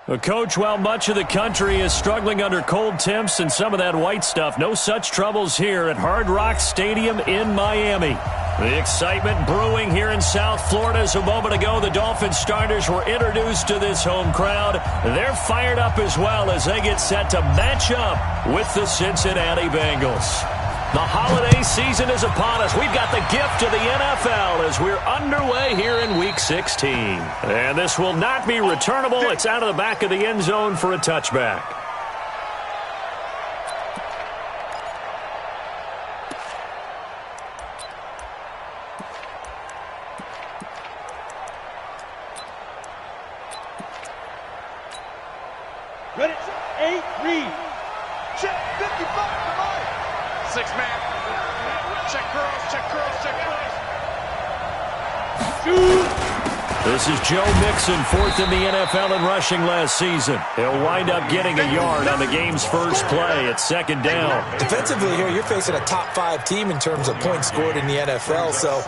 Well, Coach, while much of the country is struggling under cold temps and some of that white stuff, no such troubles here at Hard Rock Stadium in Miami. The excitement brewing here in South Florida. As a moment ago, the Dolphins starters were introduced to this home crowd. They're fired up as well as they get set to match up with the Cincinnati Bengals. The holiday season is upon us. We've got the gift of the NFL as we're underway here in Week 16. And this will not be returnable. It's out of the back of the end zone for a touchback. Ready, 8, read. Check, 55, come on. 6-man. Check curls, check curls, check curls. Shoot. This is Joe Mixon, fourth in the NFL in rushing last season. He'll wind up getting a yard on the game's first play at second down. Defensively here, you're facing a top-5 team in terms of points scored in the NFL. So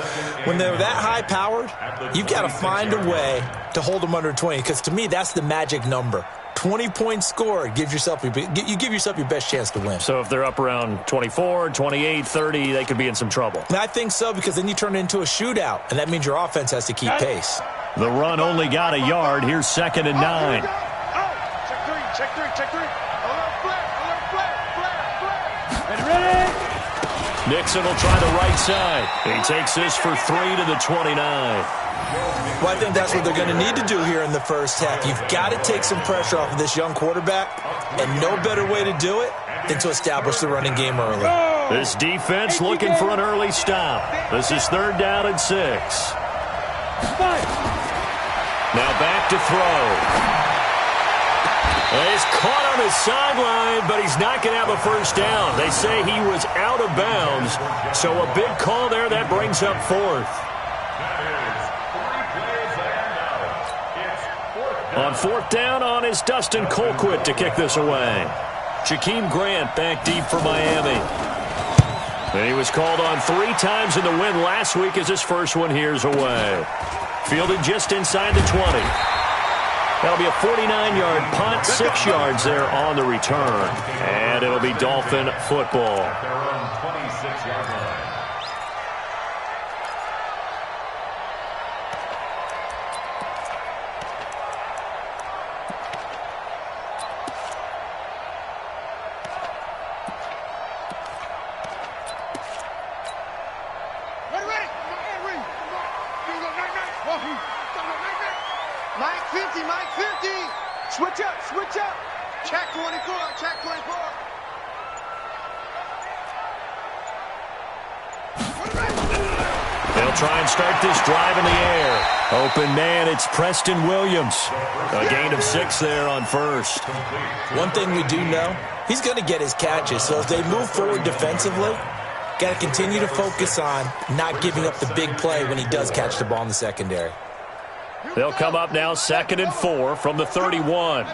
when they're that high-powered, you've got to find a way to hold them under 20. Because to me, that's the magic number. 20 points scored, you give yourself your best chance to win. So if they're up around 24, 28, 30, they could be in some trouble. And I think so, because then you turn it into a shootout, and that means your offense has to keep pace. The run only got a yard. Here's 2nd and 9. Check 3, check 3, check 3. Alert flare. Ready? Nixon will try the right side. He takes this for 3 to the 29. Well, I think that's what they're going to need to do here in the first half. You've got to take some pressure off of this young quarterback, and no better way to do it than to establish the running game early. This defense looking for an early stop. This is 3rd down and 6. Now back to throw. He's caught on his sideline, but he's not going to have a first down. They say he was out of bounds, so a big call there. That brings up 4th. On 4th down is Dustin Colquitt to kick this away. Jakeem Grant back deep for Miami. And he was called on 3 times in the win last week as his first one here's away. Fielded just inside the 20. That'll be a 49-yard punt, 6 yards there on the return. And it'll be Dolphin football. Switch up. Check 24, check 24. They'll try and start this drive in the air. Open man, it's Preston Williams. A gain of 6 there on first. One thing we do know, he's going to get his catches. So as they move forward defensively, got to continue to focus on not giving up the big play when he does catch the ball in the secondary. They'll come up now 2nd and 4 from the 31.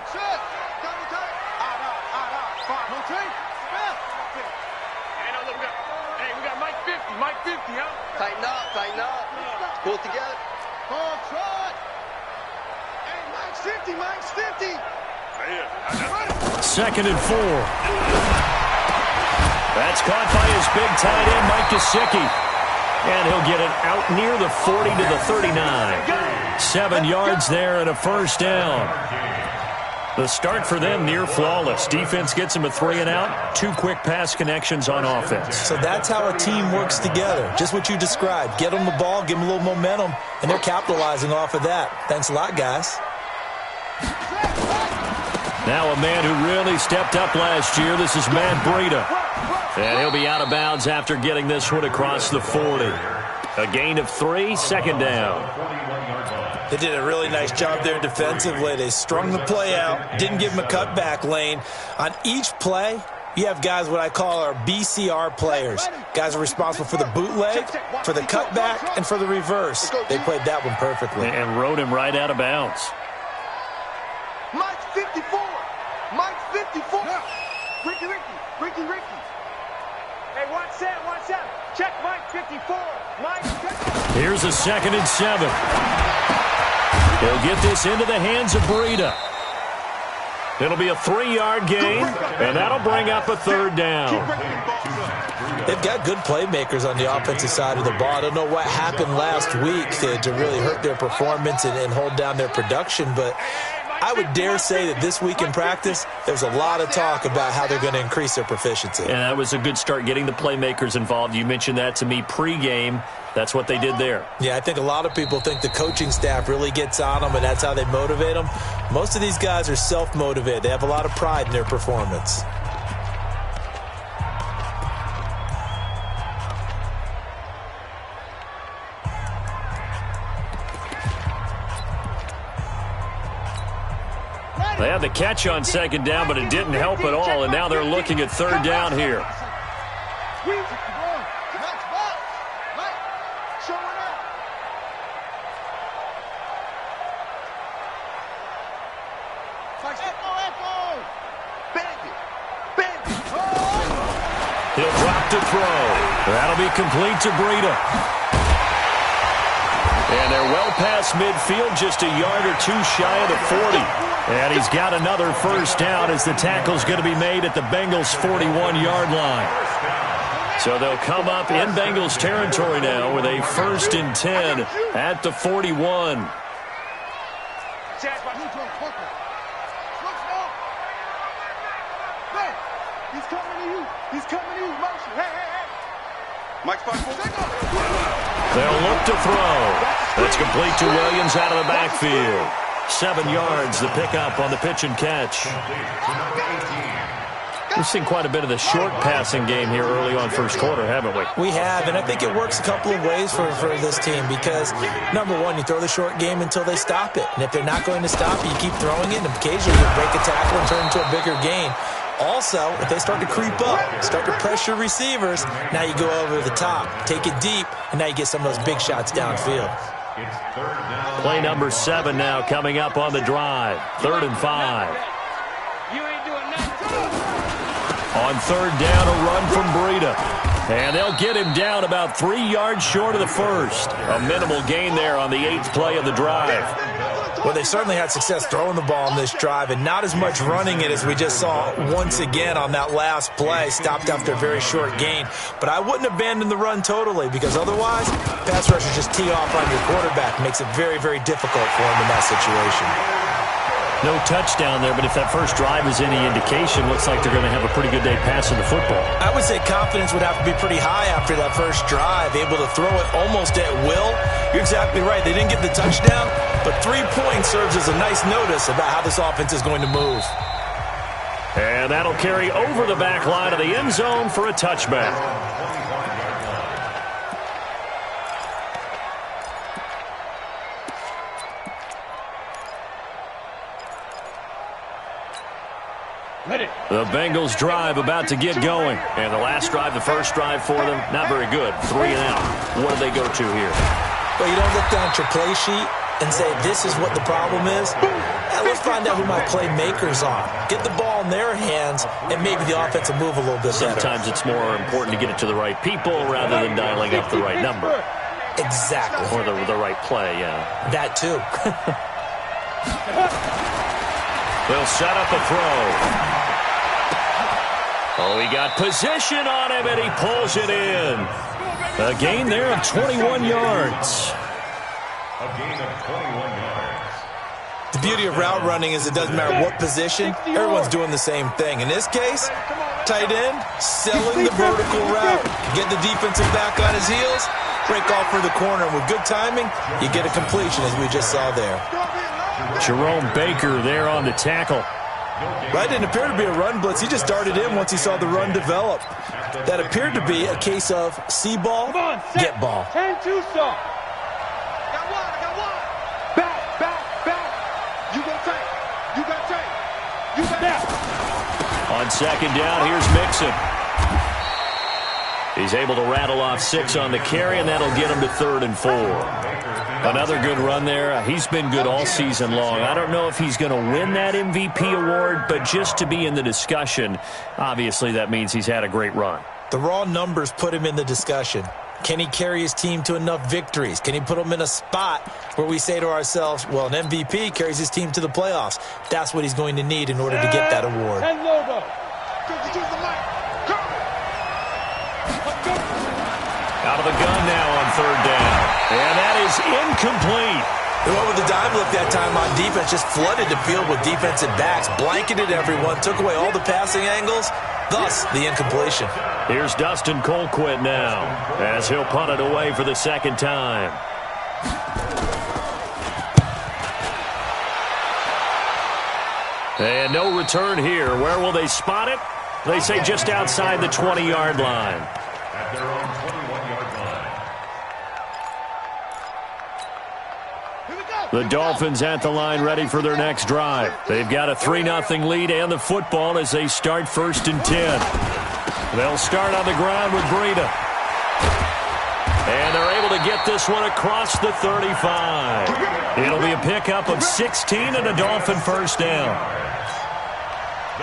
Tighten up. Pull it together. Ball trot. Hey, Mike's 50. 2nd and 4. That's caught by his big tight end, Mike Gesicki. And he'll get it out near the 40 to the 39. 7 yards there and a first down. The start for them near flawless. Defense gets them a 3 and out. 2 quick pass connections on offense. So that's how a team works together. Just what you described. Get them the ball, give them a little momentum, and they're capitalizing off of that. Thanks a lot, guys. Now a man who really stepped up last year. This is Matt Breida. And he'll be out of bounds after getting this one across the 40. A gain of 3, 2nd down. They did a really nice job there defensively. They strung the play out, didn't give him a cutback lane. On each play, you have guys what I call our BCR players. Guys are responsible for the bootleg, for the cutback, and for the reverse. They played that one perfectly. And rode him right out of bounds. Mike's 54. Ricky. Hey, watch that. Check Mike 54. Mike 54. Here's a 2nd and 7. He'll get this into the hands of Breida. It'll be a 3-yard gain, and that'll bring up a 3rd down. They've got good playmakers on the offensive side of the ball. I don't know what happened last week to really hurt their performance and hold down their production, but I would dare say that this week in practice, there's a lot of talk about how they're going to increase their proficiency. And that was a good start, getting the playmakers involved. You mentioned that to me pregame. That's what they did there. Yeah, I think a lot of people think the coaching staff really gets on them, and that's how they motivate them. Most of these guys are self-motivated. They have a lot of pride in their performance. They had the catch on 2nd down, but it didn't help at all, and now they're looking at 3rd down here. He'll drop to throw. That'll be complete to Breida. And they're well past midfield, just a yard or two shy of the 40. And he's got another 1st down as the tackle's going to be made at the Bengals' 41-yard line. So they'll come up in Bengals territory now with a 1st and 10 at the 41. He's coming to you. He's coming to you. Motion. Hey. Mike's They'll look to throw. That's complete to Williams out of the backfield. 7 yards, the pickup on the pitch and catch. We've seen quite a bit of the short passing game here early on 1st quarter, haven't we? We have, and I think it works a couple of ways for this team because, number one, you throw the short game until they stop it. And if they're not going to stop it, you keep throwing it, and occasionally you break a tackle and turn it into a bigger gain. Also, if they start to creep up, start to pressure receivers, now you go over the top, take it deep, and now you get some of those big shots downfield. Play number 7 now coming up on the drive. 3rd and 5. On 3rd down, a run from Breida. And they'll get him down about 3 yards short of the 1st. A minimal gain there on the 8th play of the drive. Well, they certainly had success throwing the ball on this drive and not as much running it as we just saw once again on that last play. Stopped after a very short gain. But I wouldn't abandon the run totally because otherwise, pass rushers just tee off on your quarterback. Makes it very, very difficult for him in that situation. No touchdown there, but if that first drive is any indication, looks like they're going to have a pretty good day passing the football. I would say confidence would have to be pretty high after that first drive, able to throw it almost at will. You're exactly right. They didn't get the touchdown, but 3 points serves as a nice notice about how this offense is going to move. And that'll carry over the back line of the end zone for a touchback. The Bengals drive about to get going. And the last drive, the first drive for them, not very good. 3 and out. What do they go to here? Well, you don't look down at your play sheet and say, this is what the problem is. Now, let's find out who my playmakers are. Get the ball in their hands, and maybe the offense will move a little bit better. Sometimes it's more important to get it to the right people rather than dialing up the right number. Exactly. Or the right play, yeah. That, too. They'll set up a throw. Oh, he got position on him, and he pulls it in. A gain there of 21 yards. A gain of 21 yards. The beauty of route running is it doesn't matter what position, everyone's doing the same thing. In this case, tight end, selling the vertical route. Get the defensive back on his heels, break off for the corner. And with good timing, you get a completion, as we just saw there. Jerome Baker there on the tackle. Right, didn't appear to be a run blitz. He just darted in once he saw the run develop. That appeared to be a case of see ball, get ball. 10-2 stop. Got one. Back. You got tight. You got that. On 2nd down, here's Mixon. He's able to rattle off 6 on the carry, and that'll get him to 3rd and 4. Another good run there. He's been good all season long. I don't know if he's going to win that MVP award, but just to be in the discussion, obviously that means he's had a great run. The raw numbers put him in the discussion. Can he carry his team to enough victories? Can he put them in a spot where we say to ourselves, well, an MVP carries his team to the playoffs. That's what he's going to need in order to get that award. Out of the gun now on third down. And that is incomplete. They went with the dime look that time on defense, just flooded the field with defensive backs, blanketed everyone, took away all the passing angles, thus the incompletion. Here's Dustin Colquitt now, as he'll punt it away for the second time. And no return here. Where will they spot it? They say just outside the 20-yard line. At their own 21-yard line. The Dolphins at the line ready for their next drive. They've got a 3-0 lead and the football as they start 1st and 10. They'll start on the ground with Breida. And they're able to get this one across the 35. It'll be a pickup of 16 and a Dolphin first down.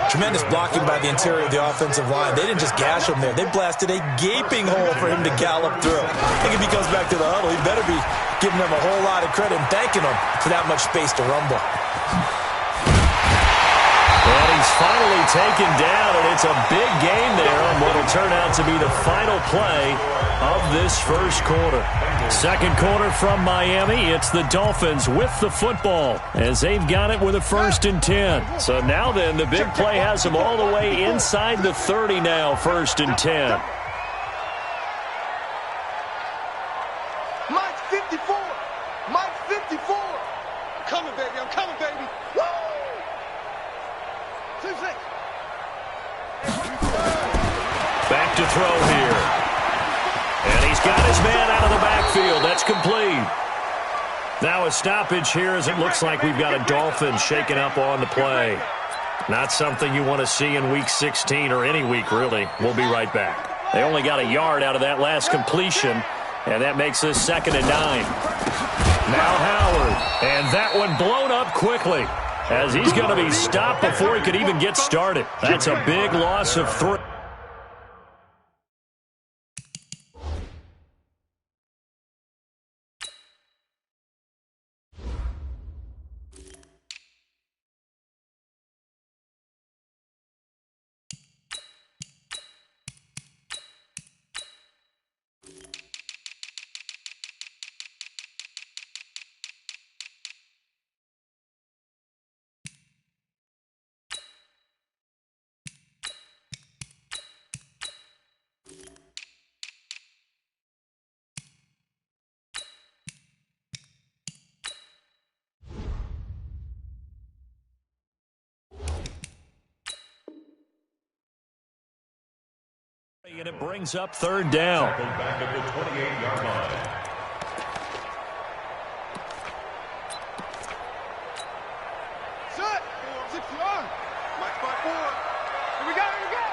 Tremendous blocking by the interior of the offensive line. They didn't just gash him there. They blasted a gaping hole for him to gallop through. I think if he comes back to the huddle, he better be giving them a whole lot of credit and thanking them for that much space to rumble. And he's finally taken down, and it's a big gain there on what will turn out to be the final play of this first quarter. Second quarter from Miami. It's the Dolphins with the football as they've got it with a 1st and 10. So now then, the big play has them all the way inside the 30 now, 1st and 10. Mike 54. Mike 54. I'm coming, baby. I'm coming, baby. Woo! 2-6. Back to throw here. And he's got his man out of the backfield. That's complete. Now a stoppage here as it looks like we've got a Dolphin shaking up on the play. Not something you want to see in Week 16 or any week, really. We'll be right back. They only got a yard out of that last completion, and that makes this 2nd and 9. Now Howard, and that one blown up quickly as he's going to be stopped before he could even get started. That's a big loss of 3. And it brings up 3rd down. Back at the 28-yard line. Set. 6-yard. Mike spot 4. Here we go. Here we go.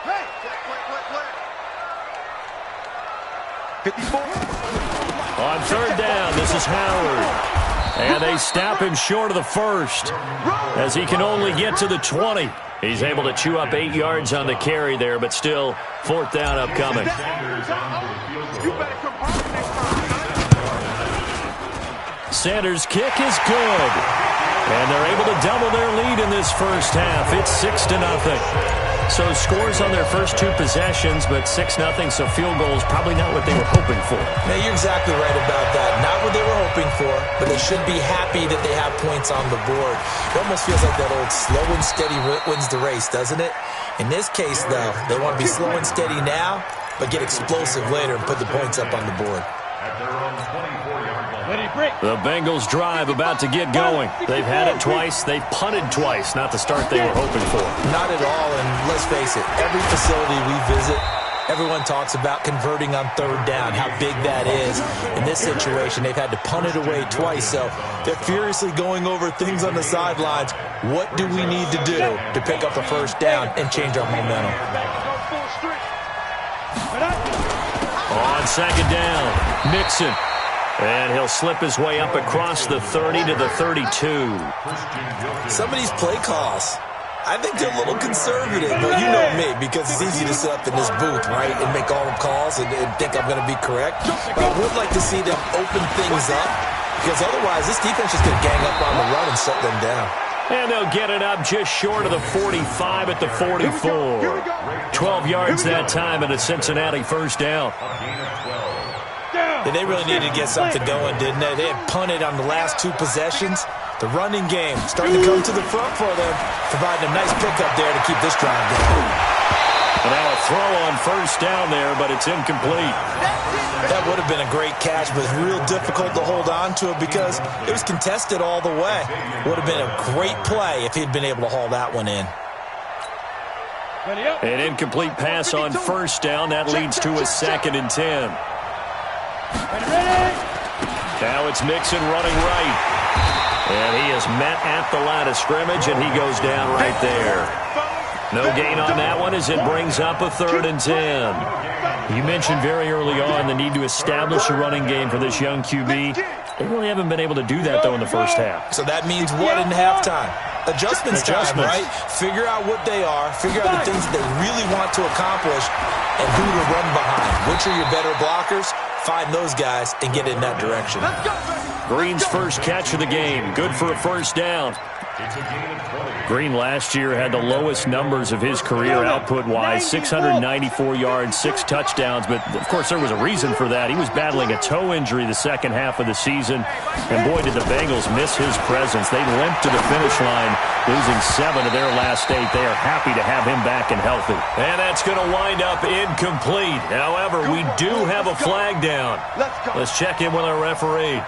Hey. Play. 54. On 3rd down, this is Howard. And they stop him short of the 1st as he can only get to the 20. He's able to chew up 8 yards on the carry there, but still 4th down upcoming. Sanders' kick is good. And they're able to double their lead in this first half. It's 6-0. So scores on their first 2 possessions, but 6-0, so field goals probably not what they were hoping for. Now, you're exactly right about that. Not what they were hoping for, but they should be happy that they have points on the board. It almost feels like that old slow and steady wins the race, doesn't it? In this case, though, they want to be slow and steady now, but get explosive later and put the points up on the board. At their own 24-yard line. The Bengals drive about to get going. They've had it twice. They've punted twice. Not the start they were hoping for. Not at all, and let's face it, every facility we visit, everyone talks about converting on 3rd down, how big that is. In this situation, they've had to punt it away twice, so they're furiously going over things on the sidelines. What do we need to do to pick up a 1st down and change our momentum? On 2nd down, Mixon. And he'll slip his way up across the 30 to the 32. Some of these play calls, I think they're a little conservative, but you know me, because it's easy to sit up in this booth, right, and make all the calls and think I'm going to be correct. But I would like to see them open things up, because otherwise this defense is going to gang up on the run and shut them down. And they'll get it up just short of the 45 at the 44. 12 yards that time and a Cincinnati first down. And they really needed to get something going, didn't they? They had punted on the last two possessions. The running game starting to come to the front for them, providing a nice pickup there to keep this drive going. And now a throw on first down there, but it's incomplete. That would have been a great catch, but it's real difficult to hold on to it because it was contested all the way. Would have been a great play if he'd been able to haul that one in. An incomplete pass on first down. That leads to a 2nd and 10. Now it's Mixon running right. And he is met at the line of scrimmage, and he goes down right there. No gain on that one as it brings up a 3rd and 10. You mentioned very early on the need to establish a running game for this young QB. They really haven't been able to do that, though, in the first half. So that means what in halftime? Adjustments time, right? Figure out what they are, figure out the things that they really want to accomplish, and who to run behind. Which are your better blockers? Find those guys and get in that direction. Green's first catch of the game. Good for a first down. Green last year had the lowest numbers of his career output-wise, 694 yards, 6 touchdowns. But, of course, there was a reason for that. He was battling a toe injury the second half of the season. And, boy, did the Bengals miss his presence. They limped to the finish line, losing 7 of their last 8. They are happy to have him back and healthy. And that's going to wind up incomplete. However, we do have a flag down. Let's check in with our referee.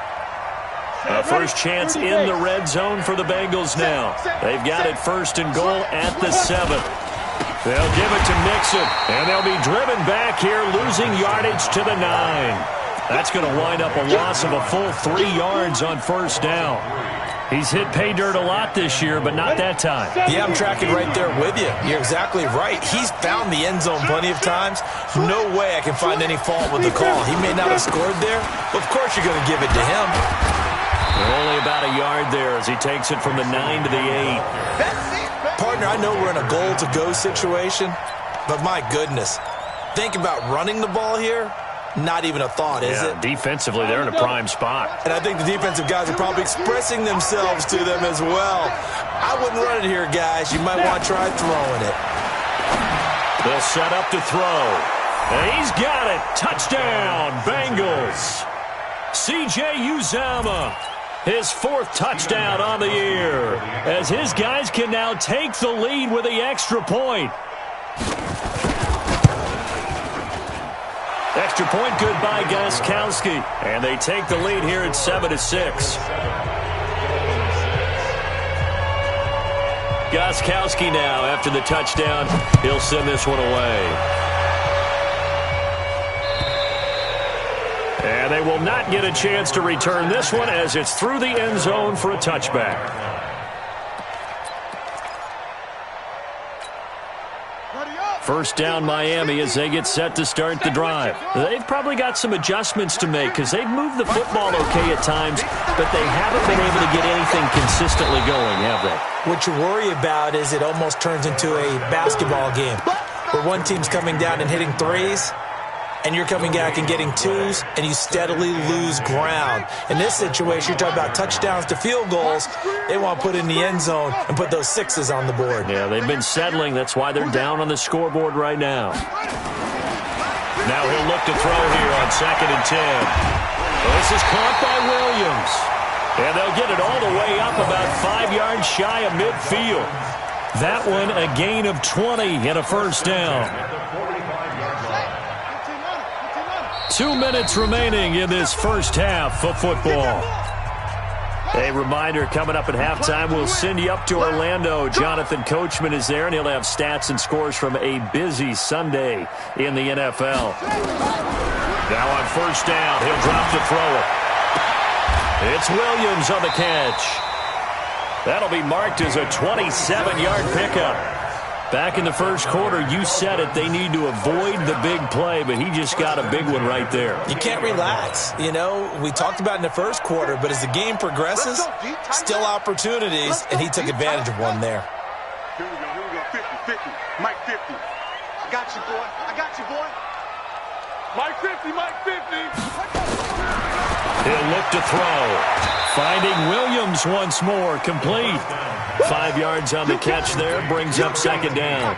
First chance in the red zone for the Bengals now. They've got it 1st and goal at the 7th. They'll give it to Mixon, and they'll be driven back here, losing yardage to the 9. That's going to wind up a loss of a full 3 yards on first down. He's hit pay dirt a lot this year, but not that time. Yeah, I'm tracking right there with you. You're exactly right. He's found the end zone plenty of times. No way I can find any fault with the call. He may not have scored there, but of course you're going to give it to him. Only about a yard there as he takes it from the 9 to the 8. Partner, I know we're in a goal-to-go situation, but my goodness, think about running the ball here. Not even a thought, is it? Defensively, they're in a prime spot. And I think the defensive guys are probably expressing themselves to them as well. I wouldn't run it here, guys. You might want to try throwing it. They'll set up to throw. And he's got it. Touchdown, Bengals. C.J. Uzomah. His 4th touchdown on the year, as his guys can now take the lead with the extra point. Extra point good by Gostkowski, and they take the lead here at 7-6. Gostkowski now, after the touchdown, he'll send this one away. And they will not get a chance to return this one as it's through the end zone for a touchback. First down Miami as they get set to start the drive. They've probably got some adjustments to make because they've moved the football okay at times, but they haven't been able to get anything consistently going, have they? What you worry about is it almost turns into a basketball game where one team's coming down and hitting threes, and you're coming back and getting twos, and you steadily lose ground. In this situation, you're talking about touchdowns to field goals. They want to put in the end zone and put those 6s on the board. Yeah, they've been settling. That's why they're down on the scoreboard right now. Now he'll look to throw here on 2nd and 10. This is caught by Williams. And they'll get it all the way up about 5 yards shy of midfield. That one a gain of 20 and a first down. 2 minutes remaining in this first half of football. A reminder, coming up at halftime, we'll send you up to Orlando. Jonathan Coachman is there, and he'll have stats and scores from a busy Sunday in the NFL. Now on first down, he'll drop to throw it. It's Williams on the catch. That'll be marked as a 27-yard pickup. Back in the first quarter, you said it, they need to avoid the big play, but he just got a big one right there. You can't relax. You know, we talked about in the first quarter, but as the game progresses, still opportunities, and he took advantage of one there. got you, boy. I got you, boy. Mike 50, Mike 50. He'll look to throw. Finding Williams once more, complete. 5 yards on the catch there, brings up second down.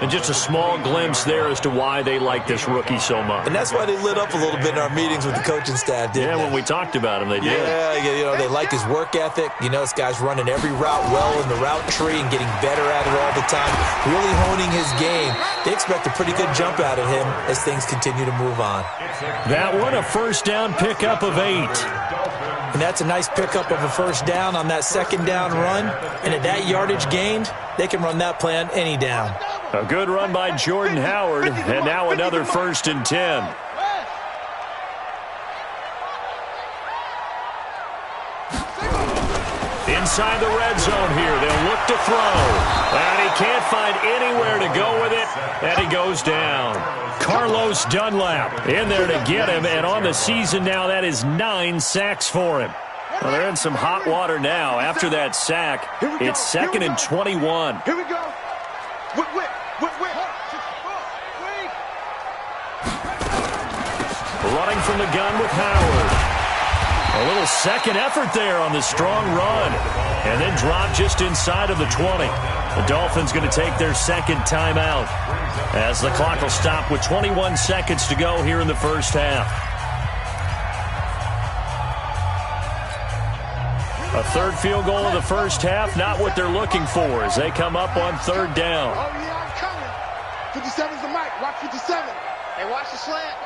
And just a small glimpse there as to why they like this rookie so much. And that's why they lit up a little bit in our meetings with the coaching staff, didn't they? When we talked about him, they did. Yeah, they like his work ethic. This guy's running every route well in the route tree and getting better at it all the time, really honing his game. They expect a pretty good jump out of him as things continue to move on. That one, a first down pickup of 8. And that's a nice pickup of a first down on that second down run. And at that yardage gained, they can run that play on any down. A good run by Jordan Howard, and now another 1st and 10. Inside the red zone here, they'll look to throw. And he can't find anywhere to go with it, and he goes down. Carlos Dunlap in there to get him, and on the season now, that is 9 sacks for him. Well, they're in some hot water now. After that sack, it's 2nd and 21. Here we go. Whip. Running from the gun with Howard. A little second effort there on the strong run. And then drop just inside of the 20. The Dolphins going to take their second timeout as the clock will stop with 21 seconds to go here in the first half. A third field goal of the first half, not what they're looking for as they come up on 3rd down. Oh, yeah, I'm coming. 57's the Mike. Watch 57. Hey, watch the slant.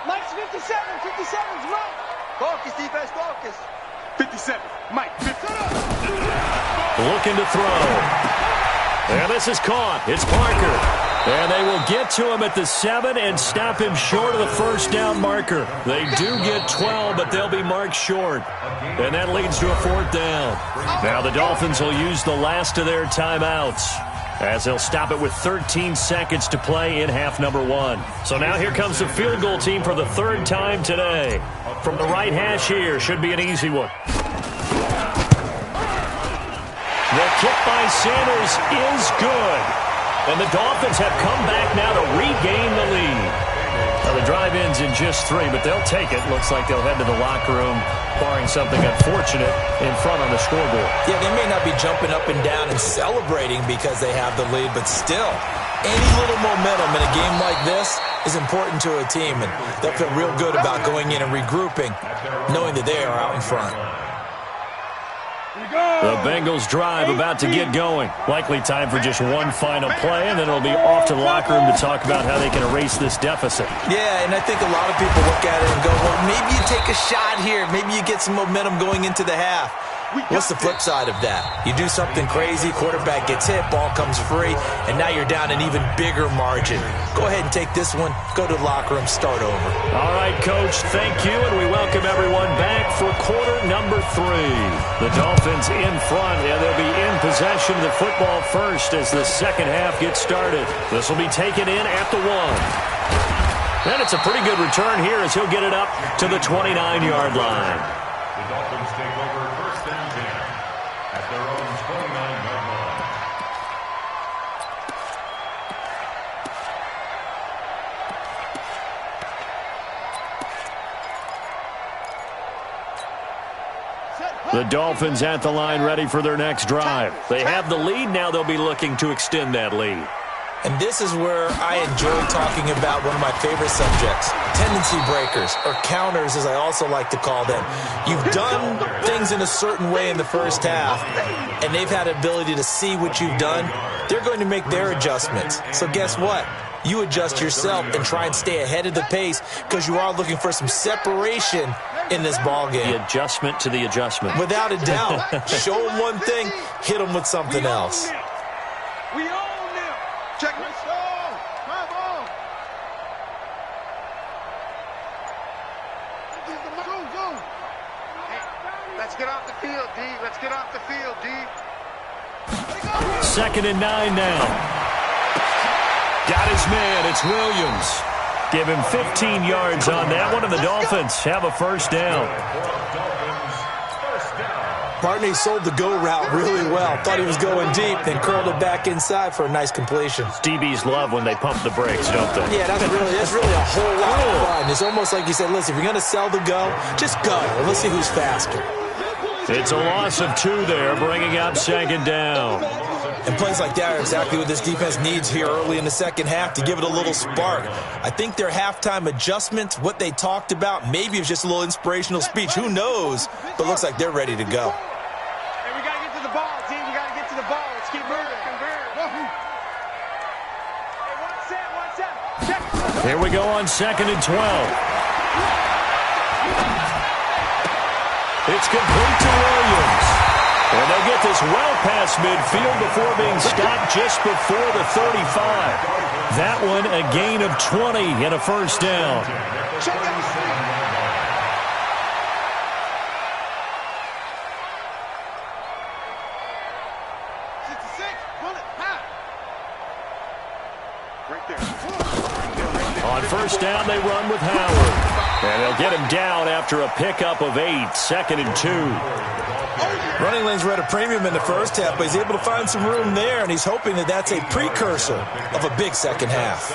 Mike's 57. 57's Mike. Focus, defense, focus. 57. Mike, 57. Looking to throw. And this is caught. It's Parker. And they will get to him at the 7 and stop him short of the first down marker. They do get 12, but they'll be marked short. And that leads to a 4th down. Now the Dolphins will use the last of their timeouts as they'll stop it with 13 seconds to play in half number 1. So now here comes the field goal team for the 3rd time today. From the right hash here, should be an easy one. The kick by Sanders is good. And the Dolphins have come back now to regain the lead. Now the drive ends in just 3, but they'll take it. Looks like they'll head to the locker room, barring something unfortunate in front on the scoreboard. Yeah, they may not be jumping up and down and celebrating because they have the lead, but still, any little momentum in a game like this is important to a team, and they'll feel real good about going in and regrouping, knowing that they are out in front. The Bengals drive about to get going. Likely time for just one final play, and then it'll be off to the locker room to talk about how they can erase this deficit. Yeah, and I think a lot of people look at it and go, well, maybe you take a shot here. Maybe you get some momentum going into the half. What's the flip side of that? You do something crazy, quarterback gets hit, ball comes free, and now you're down an even bigger margin. Go ahead and take this one, go to the locker room, start over. All right, Coach, thank you, and we welcome everyone back for quarter number 3. The Dolphins in front, and they'll be in possession of the football first as the second half gets started. This will be taken in at the 1. And it's a pretty good return here as he'll get it up to the 29-yard line. The Dolphins take over 1st and 10 at their own 29-yard line. The Dolphins at the line ready for their next drive. They have the lead. Now they'll be looking to extend that lead. And this is where I enjoy talking about one of my favorite subjects, tendency breakers, or counters as I also like to call them. You've done things in a certain way in the first half, and they've had the ability to see what you've done. They're going to make their adjustments. So guess what? You adjust yourself and try and stay ahead of the pace because you are looking for some separation in this ball game. The adjustment to the adjustment. Without a doubt. Show them one thing, hit them with something else. We own them. Check it. Let's go. Come on. Go. Hey, let's get off the field, D. Let's get off the field, D. 2nd and 9 now. Got his man. It's Williams. Give him 15 yards on that one, and the Dolphins have a first down. Dolphins, first down. Partner, he sold the go route really well. Thought he was going deep, then curled it back inside for a nice completion. DBs love when they pump the brakes, don't they? Yeah, that's really a whole lot of fun. It's almost like you said, listen, if you're going to sell the go, just go. And let's see who's faster. It's a loss of 2 there, bringing up 2nd down. And plays like that are exactly what this defense needs here early in the second half to give it a little spark. I think their halftime adjustments, what they talked about, maybe it's just a little inspirational speech. Who knows? But looks like they're ready to go. Hey, we got to get to the ball, team. We got to get to the ball. Let's keep moving. Hey, 1 set. Here we go on 2nd and 12. It's complete to Williams. And they'll get this well past midfield before being stopped just before the 35. That one a gain of 20 and a first down. On first down, they run with Howard. And they'll get him down after a pickup of 8, 2nd and 2. Running lanes were at a premium in the first half, but he's able to find some room there, and he's hoping that that's a precursor of a big second half.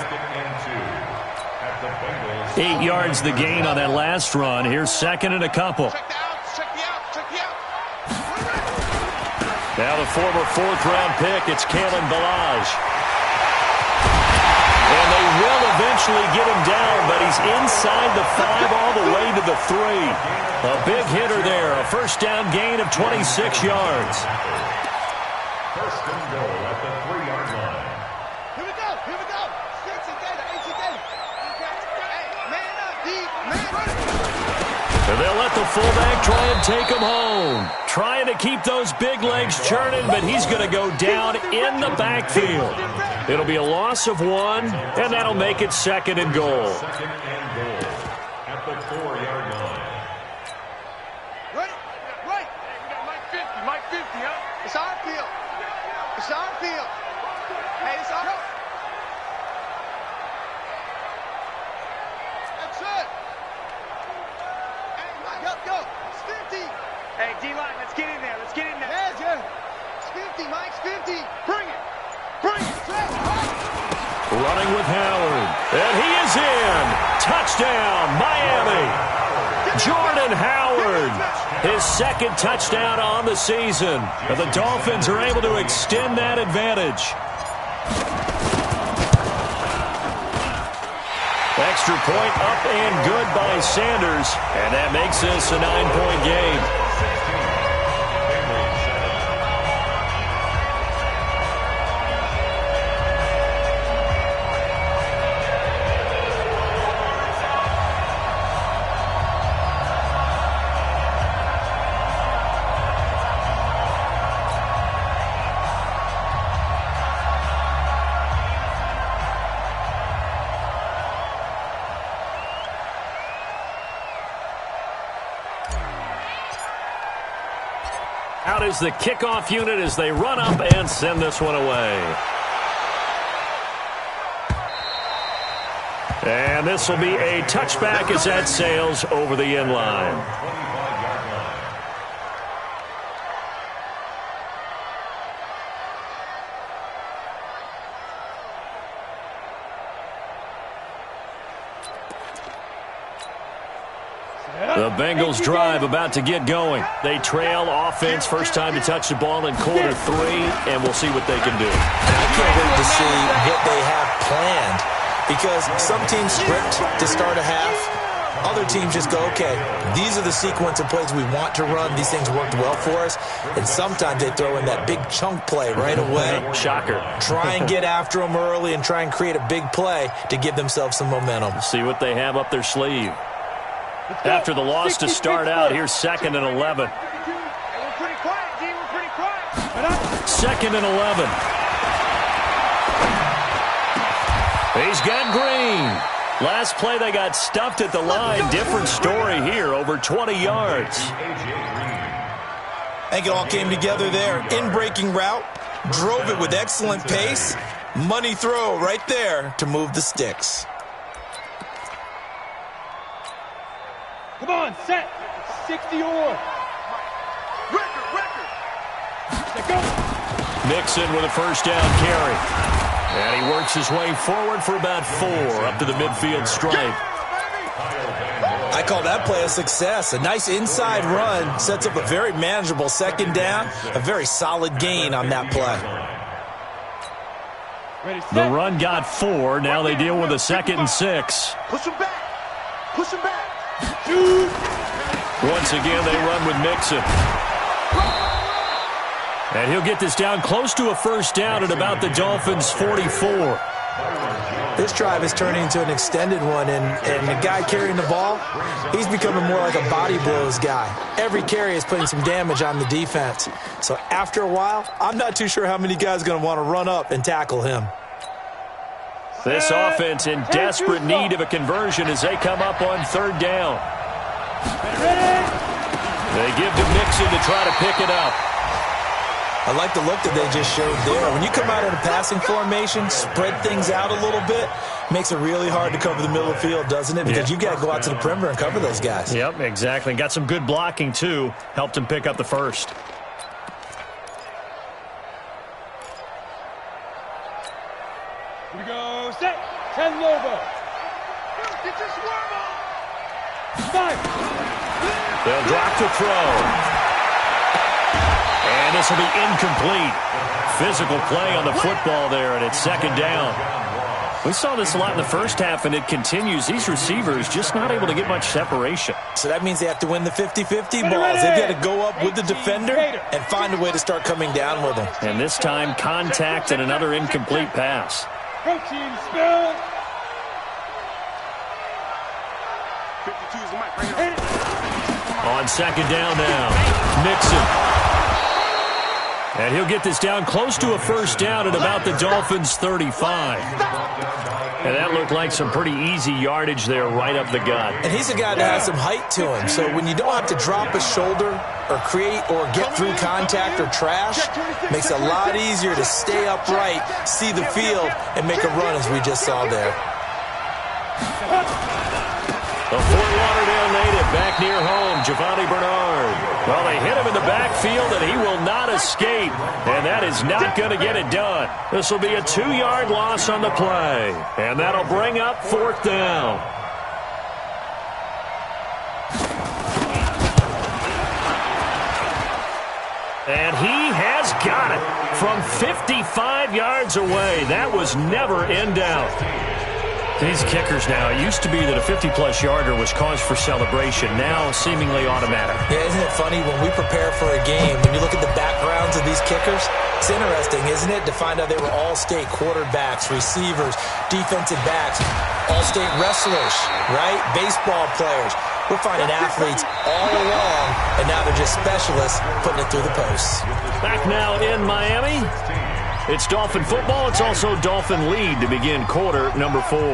8 yards the gain on that last run. Here's 2nd and a couple. Now the former 4th-round pick, it's Kalen Ballage. And they will eventually get him down, but he's inside the 5 all the way to the 3. A big hitter there, a first down gain of 26 yards. First and goal at the 3-yard line. Here we go. Sticks and data, H and data. Hey, man up, deep, man up. And they'll let the fullback try and take him home. Trying to keep those big legs churning, but he's going to go down in the backfield. It'll be a loss of 1, and that'll make it 2nd and goal. 2nd and goal at the 4-yard line. Right. Hey, we got Mike 50, huh? It's our field. Hey, it's our field. That's it. Hey, Mike, go. It's 50. Hey, D-line, let's get in there. Yeah, Jim. It's 50, Mike, it's 50. Bring it. Running with Howard. And he is in. Touchdown, Miami. Jordan Howard. His 2nd touchdown on the season. And the Dolphins are able to extend that advantage. Extra point up and good by Sanders. And that makes this a 9-point game. Out is the kickoff unit as they run up and send this one away. And this will be a touchback as that sails over the end line. The Bengals drive about to get going. They trail offense first time to touch the ball in quarter 3, and we'll see what they can do. I can't wait to see what they have planned, because some teams script to start a half. Other teams just go, okay, these are the sequence of plays we want to run. These things worked well for us. And sometimes they throw in that big chunk play right away. Shocker. Try and get after them early and try and create a big play to give themselves some momentum. See what they have up their sleeve. After the loss to start out, here's 2nd and 11. We're pretty quiet, D. We're pretty quiet. 2nd and 11. He's got Green. Last play, they got stuffed at the line. Different story here, over 20 yards. I think it all came together there. In-breaking route, drove it with excellent pace. Money throw right there to move the sticks. Come on, set. 60 or. Mixon with a first down carry. And he works his way forward for about 4 up to the midfield stripe. I call that play a success. A nice inside run sets up a very manageable second down. A very solid gain on that play. The run got 4. Now they deal with a 2nd and 6. Push him back. Push him back. Once again, they run with Mixon. And he'll get this down close to a first down at about the Dolphins' 44. This drive is turning into an extended one, and the guy carrying the ball, he's becoming more like a body blows guy. Every carry is putting some damage on the defense. So after a while, I'm not too sure how many guys are going to want to run up and tackle him. This offense in desperate need of a conversion as they come up on 3rd down. They give to Mixon to try to pick it up. I like the look that they just showed there. When you come out in a passing formation, spread things out a little bit, makes it really hard to cover the middle of the field, doesn't it? Because you've got to go out to the perimeter and cover those guys. Yep, exactly. Got some good blocking, too. Helped him pick up the first. Here we go. Set. 10 Lobo. Get your swarm on. 5. They'll drop to throw. And this will be incomplete. Physical play on the football there, and it's 2nd down. We saw this a lot in the first half, and it continues. These receivers just not able to get much separation. So that means they have to win the 50-50 balls. They've got to go up with the defender and find a way to start coming down with them. And this time, contact and another incomplete pass. Protein spill. 52 is the mic right here. On 2nd down now, Mixon. And he'll get this down close to a first down at about the Dolphins' 35. And that looked like some pretty easy yardage there right up the gut. And he's a guy that has some height to him. So when you don't have to drop a shoulder or create or get through contact or trash, makes it a lot easier to stay upright, see the field, and make a run as we just saw there. The Fort Lauderdale native back near home, Giovanni Bernard. Well, they hit him in the backfield, and he will not escape. And that is not going to get it done. This will be a 2-yard loss on the play. And that'll bring up 4th down. And he has got it from 55 yards away. That was never in doubt. These kickers now, it used to be that a 50-plus yarder was cause for celebration, now seemingly automatic. Yeah, isn't it funny when we prepare for a game, when you look at the backgrounds of these kickers, it's interesting, isn't it, to find out they were all-state quarterbacks, receivers, defensive backs, all-state wrestlers, right? Baseball players. We're finding athletes all along, and now they're just specialists putting it through the posts. Back now in Miami. It's Dolphin football. It's also Dolphin lead to begin quarter number 4. He's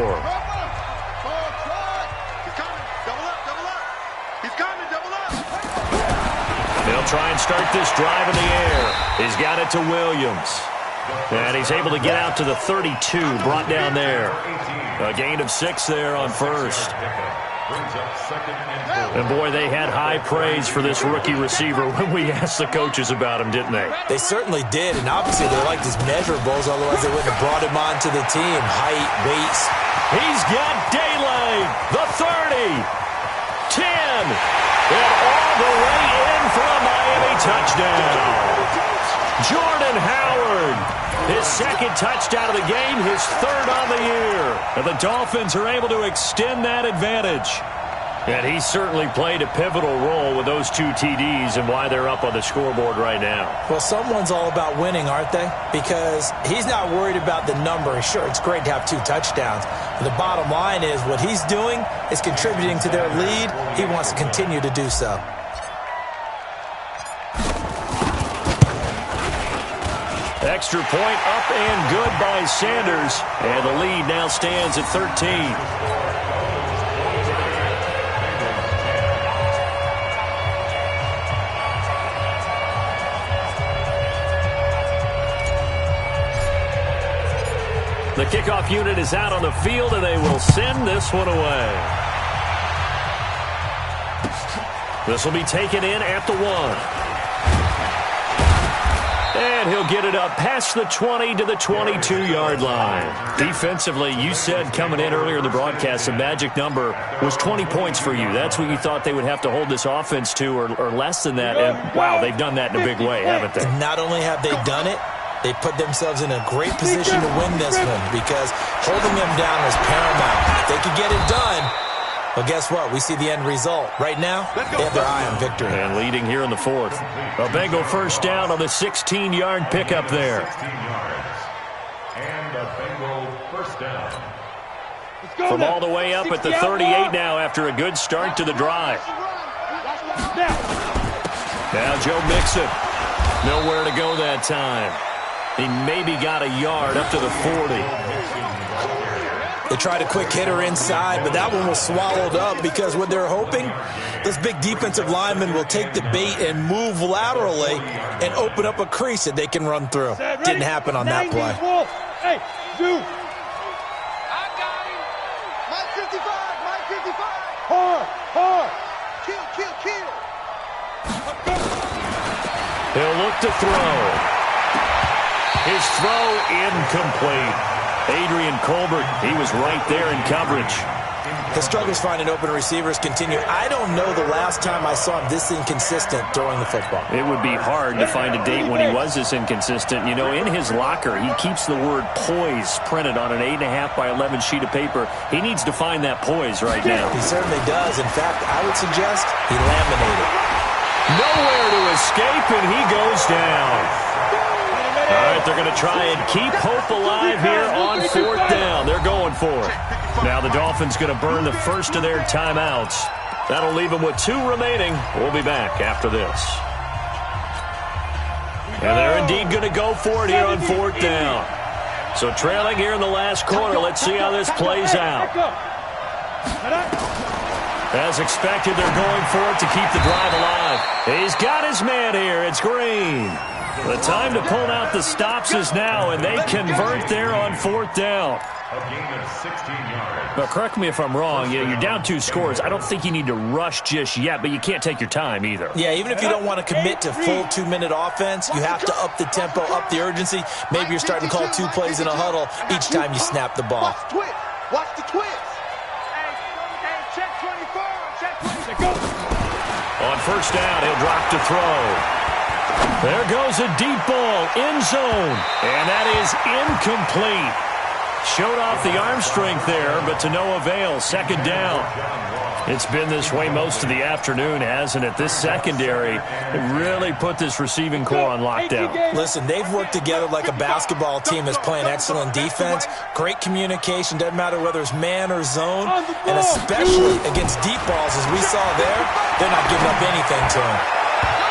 coming. Double up. Double up. He's coming. Double up. They'll try and start this drive in the air. He's got it to Williams. And he's able to get out to the 32, brought down there. A gain of 6 there on first. And, boy, they had high praise for this rookie receiver when we asked the coaches about him, didn't they? They certainly did, and obviously they liked his measurables, otherwise they wouldn't have brought him onto the team. Height, weights. He's got daylight. The 30. 10. And all the way in for a Miami touchdown. Jordan Howard. His 2nd touchdown of the game, his 3rd on the year. And the Dolphins are able to extend that advantage. And he certainly played a pivotal role with those 2 TDs and why they're up on the scoreboard right now. Well, someone's all about winning, aren't they? Because he's not worried about the number. Sure, it's great to have 2 touchdowns. But the bottom line is what he's doing is contributing to their lead. He wants to continue to do so. Extra point up and good by Sanders. And the lead now stands at 13. The kickoff unit is out on the field, and they will send this one away. This will be taken in at the 1. And he'll get it up past the 20 to the 22-yard line. Defensively, you said coming in earlier in the broadcast, the magic number was 20 points for you. That's what you thought they would have to hold this offense to, or less than that. And, wow, they've done that in a big way, haven't they? And not only have they done it, they put themselves in a great position to win this one because holding them down was paramount. If they could get it done, well, guess what? We see the end result. Right now, they have their eye on victory. And leading here in the fourth. A Bengal first down on the 16-yard pickup there. 16 yards. And a Bengal first down. From all the way up at the 38 now after a good start to the drive. Now Joe Mixon. Nowhere to go that time. He maybe got a yard up to the 40. They tried a quick hitter inside, but that one was swallowed up because what they're hoping, this big defensive lineman will take the bait and move laterally and open up a crease that they can run through. Didn't happen on that play. Hey, dude. I got him. Mike 55, Mike 55. Hard. Kill. He'll look to throw. His throw incomplete. Adrian Colbert, he was right there in coverage. His struggles finding open receivers continue. I don't know the last time I saw him this inconsistent throwing the football. It would be hard to find a date when he was this inconsistent. You know, in his locker, he keeps the word poise printed on an 8.5 by 11 sheet of paper. He needs to find that poise right now. He certainly does. In fact, I would suggest he laminated. Nowhere to escape, and he goes down. All right, they're going to try and keep hope alive here on fourth down. They're going for it. Now the Dolphins going to burn the first of their timeouts. That'll leave them with 2 remaining. We'll be back after this. And they're indeed going to go for it here on fourth down. So trailing here in the last quarter. Let's see how this plays out. As expected, they're going for it to keep the drive alive. He's got his man here. It's Green. The time to pull out the stops is now, and they convert there on fourth down. A gain of 16 yards. But correct me if I'm wrong. You're down 2 scores. I don't think you need to rush just yet, but you can't take your time either. Yeah, even if you don't want to commit to full 2-minute offense, you have to up the tempo, up the urgency. Maybe you're starting to call 2 plays in a huddle each time you snap the ball. Watch the twist. Hey, check 24. Check 24. On first down, he'll drop to throw. There goes a deep ball, end zone, and that is incomplete. Showed off the arm strength there, but to no avail. Second down. It's been this way most of the afternoon, hasn't it? This secondary really put this receiving core on lockdown. Listen, they've worked together like a basketball team that's playing excellent defense. Great communication, doesn't matter whether it's man or zone, and especially against deep balls, as we saw there, they're not giving up anything to them.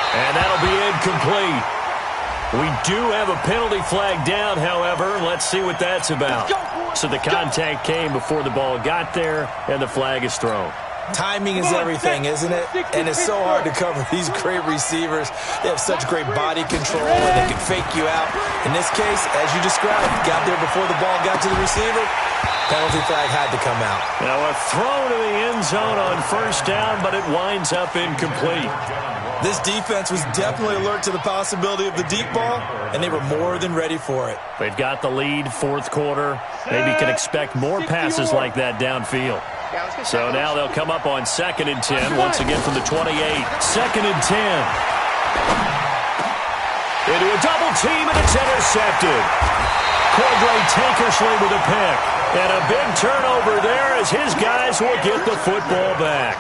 And that'll be incomplete. We do have a penalty flag down, however. Let's see what that's about. So the contact came before the ball got there, and the flag is thrown. Timing is everything, isn't it? And it's so hard to cover these great receivers. They have such great body control, and they can fake you out. In this case, as you described, got there before the ball got to the receiver. Penalty flag had to come out. Now a throw to the end zone on first down, but it winds up incomplete. This defense was definitely alert to the possibility of the deep ball, and they were more than ready for it. They've got the lead, fourth quarter. Maybe can expect more passes like that downfield. So now they'll come up on 2nd and 10, once again from the 28. 2nd and 10. Into a double team, and it's intercepted. Cordray Tankersley with a pick. And a big turnover there as his guys will get the football back.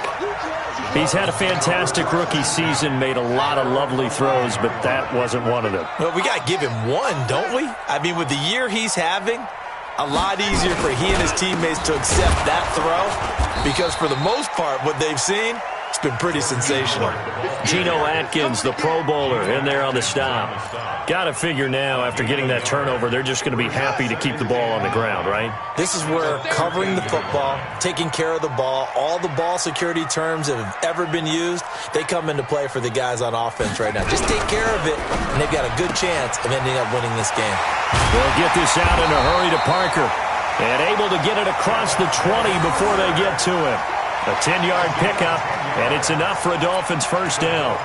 He's had a fantastic rookie season, made a lot of lovely throws, but that wasn't one of them. Well, we got to give him one, don't we? I mean, with the year he's having, a lot easier for he and his teammates to accept that throw because for the most part, what they've seen, it's been pretty sensational. Geno Atkins, the Pro Bowler, in there on the stop. Got to figure now, after getting that turnover, they're just going to be happy to keep the ball on the ground, right? This is where covering the football, taking care of the ball, all the ball security terms that have ever been used, they come into play for the guys on offense right now. Just take care of it, and they've got a good chance of ending up winning this game. They'll get this out in a hurry to Parker, and able to get it across the 20 before they get to him. A 10-yard pickup, and it's enough for a Dolphins first down.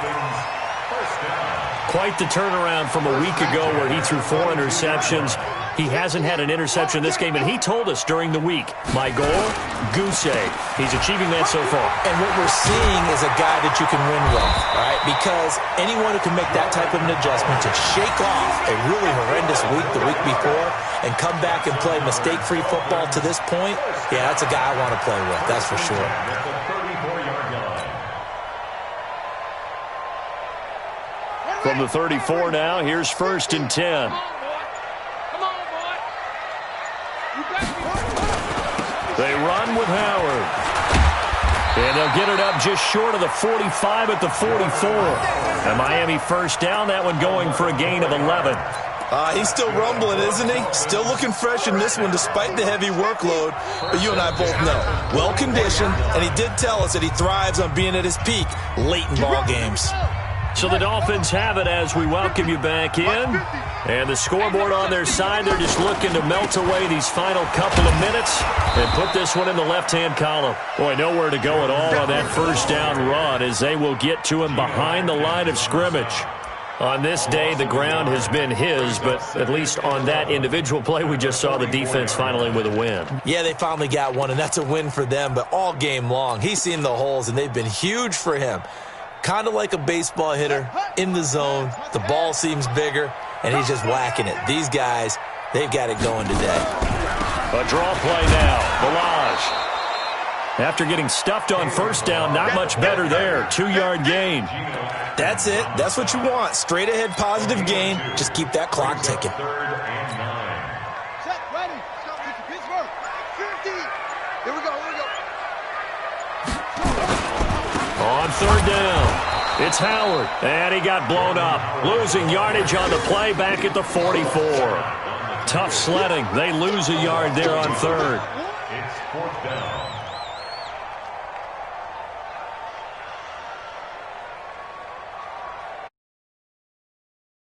quite the turnaround from a week ago where he threw 4 interceptions. He hasn't had an interception this game, and he told us during the week, my goal, goose egg. He's achieving that so far. And what we're seeing is a guy that you can win with, all right? Because anyone who can make that type of an adjustment to shake off a really horrendous week the week before and come back and play mistake-free football to this point, yeah, that's a guy I want to play with, that's for sure. From the 34 now, here's 1st and 10. They run with Howard. And they'll get it up just short of the 45 at the 44. And Miami first down, that one going for a gain of 11. He's still rumbling, isn't he? Still looking fresh in this one despite the heavy workload. But you and I both know, well-conditioned, and he did tell us that he thrives on being at his peak late in ball games. So the Dolphins have it as we welcome you back in. And the scoreboard on their side, they're just looking to melt away these final couple of minutes and put this one in the left-hand column. Boy, nowhere to go at all on that first down run as they will get to him behind the line of scrimmage. On this day, the ground has been his, but at least on that individual play, we just saw the defense finally with a win. Yeah, they finally got one, and that's a win for them, but all game long, he's seen the holes, and they've been huge for him. Kind of like a baseball hitter in the zone. The ball seems bigger, and he's just whacking it. These guys, they've got it going today. A draw play now. Balaj. After getting stuffed on first down, not much better there. 2-yard gain. That's it. That's what you want. Straight ahead positive gain. Just keep that clock ticking. Set, ready. Pittsburgh. 50. Here we go. On 3rd down, it's Howard, and he got blown up. Losing yardage on the play back at the 44. Tough sledding. They lose a yard there on 3rd. It's 4th down.